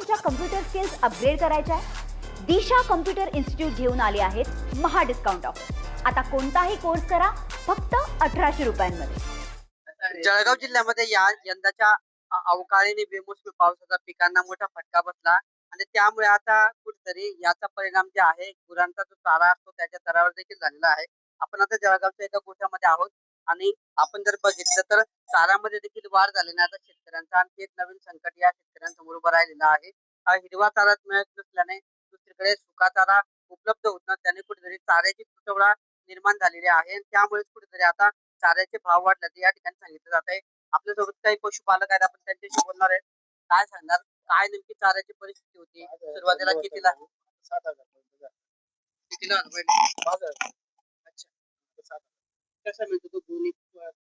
तुमच्या computer skills upgrade करायच्या आहे? दिशा कम्प्युटर इन्स्टिट्यूट घेऊन आले आहेत महा डिस्काउंट ऑफर। आता कोणताही कोर्स करा फक्त 1800 रुपयांमध्ये। जळगाव जिल्ह्यामध्ये यंदाच्या अवकाळी बेमोसमी पावसाचा पिकांना मोठा फटका बसला आणि त्यामुळे आता कुठेतरी याचा परिणाम जे आहे गुरांचा जो चारा असतो त्याच्या दरावर देखील झालेला आहे। आपण आता जळगावच्या एका गोठ्यामध्ये आहोत आणि आपण जर बघितलं तर चाऱ्यामध्ये देखील वाढ झाली नाही। आता शेतकऱ्यांचा आणखी एक नवीन संकट या शेतकऱ्यांसमोर उभं राहिलेलं आहे। हा हिरवा चारा मिळत नसल्याने दुसरीकडे सुका चारा उपलब्ध होत नसल्याने कुठेतरी चाऱ्याची तुटवडा निर्माण झालेली आहे। त्यामुळे कुठेतरी आता चाऱ्याचे भाव वाढले या ठिकाणी सांगितलं जात आहे। आपल्यासोबत काही पशुपालक आहेत, आपण त्यांच्याशी बोलणार आहेत। काय सांगणार, काय नेमकी चाऱ्याची परिस्थिती होती सुरुवातीला? कितीला कितीला अच्छा, कसं मिळतो तो दोन्ही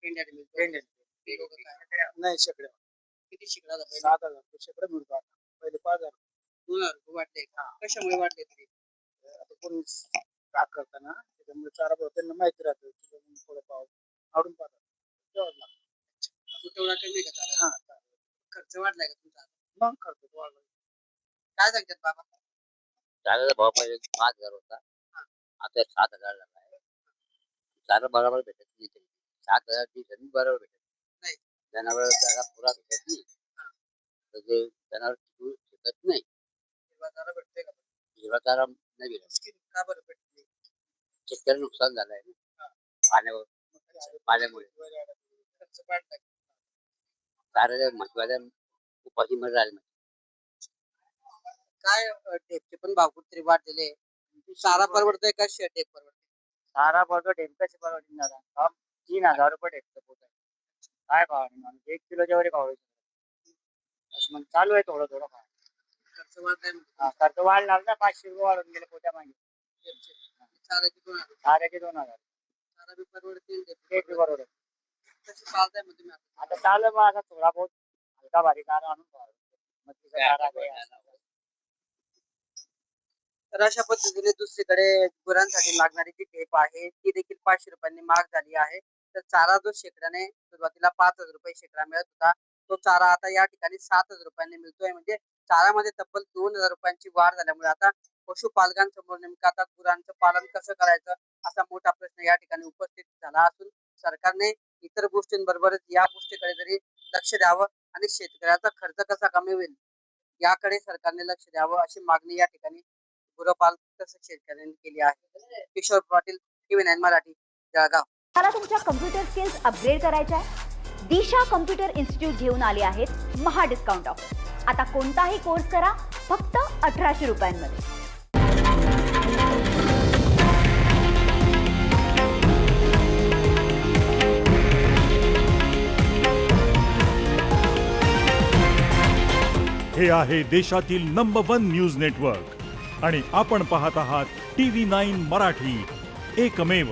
पेंड्याने मिळतो? नाही शेकडे किती शिकला 7,000 शेकडे मिळतो। आता पहिले 5,000 2,000 वाढले। कशामुळे वाढले तरी? आता कोणी काक करताना त्याच्यामुळे चारा भाव त्यांना माहिती राहतं, थोडं भाव आवडून पाहतात तेवढा कमी का चारा? खर्च वाढलाय का तुमचा? मग करतो वाढ काय सांगतात बाबा? चाऱ्याचा भाव पहिले 5,000 होता, आता 7,000 झाला आहे। चारा बरोबर भेटत नाही, 7,000 ची जमीन बरोबर भेटत नाही। जनावर चारा पुरा भेटत नाही, तर ते जनावर टिकू शकत नाही। हिरवा चारा भेटतोय का? हिरवा चारा नाही भेटत, का बरं भेटत नाही? शेतकरी नुकसान झालंय पाण्यामुळे। खर्च वाढलाय। चाऱ्याच्या महत्वाच्या उपाशी मध्ये राहिले। काय टेपचे पण भाव कुठतरी वाढलेले। चारा परवडतोय का टेप परवडतोय? चारा पडतो ढेमकाची परवडून दादा 3,000 रुपये ढेमचं पोत आहे। काय भाव नाही माणूस 1 किलोच्या वरी भाव मग चालू आहे थोडं थोडं भाव। खर्च वाढलाय खर्च वाढला ना, 500 रुपये वाढून गेले पोत्या मागे। चाराची 2,000, चाऱ्याचे 2,000 चारा बी परवडतील एक बी परवडत। कसं चालतंय मग तुम्ही आता? आता चालू मग आता थोडा बहुत हलका भारी चारा आणून मच्छीचा चारा काही तर अशा पद्धतीने दुसरीकडे गुरांसाठी लागणारी जी टेप आहे ती देखील 500 रुपयांनी महाग झाली आहे। तर चारा जो शेकड्याने सुरुवातीला 5,000 रुपये शेकडा मिळत होता तो चारा आता या ठिकाणी 7,000 रुपयांनी मिळतोय। म्हणजे चाऱ्यामध्ये तब्बल 2,000 रुपयांची वाढ झाल्यामुळे आता पशुपालकांसमोर नेमकं आता गुरांचं पालन कसं करायचं असा मोठा प्रश्न या ठिकाणी उपस्थित झाला असून सरकारने इतर गोष्टींबरोबरच या गोष्टीकडे जरी लक्ष द्यावं आणि शेतकऱ्याचा खर्च कसा कमी होईल याकडे सरकारने लक्ष द्यावं अशी मागणी या ठिकाणी गुरपालक तसंच शेतकऱ्यांनी केली आहे। किशोर पाटील, TV9 मराठी, जळगाव। मला तुमच्या कम्प्युटर स्किल्स अपग्रेड करायच्या आहे? दिशा कम्प्युटर इन्स्टिट्यूट घेऊन आले आहेत महा डिस्काउंट ऑफर। आता कोणताही कोर्स करा फक्त 1800 रुपयांमध्ये। हे आहे देशातील नंबर 1 न्यूज नेटवर्क आणि आपण पाहत आहात TV9 मराठी, एकमेव।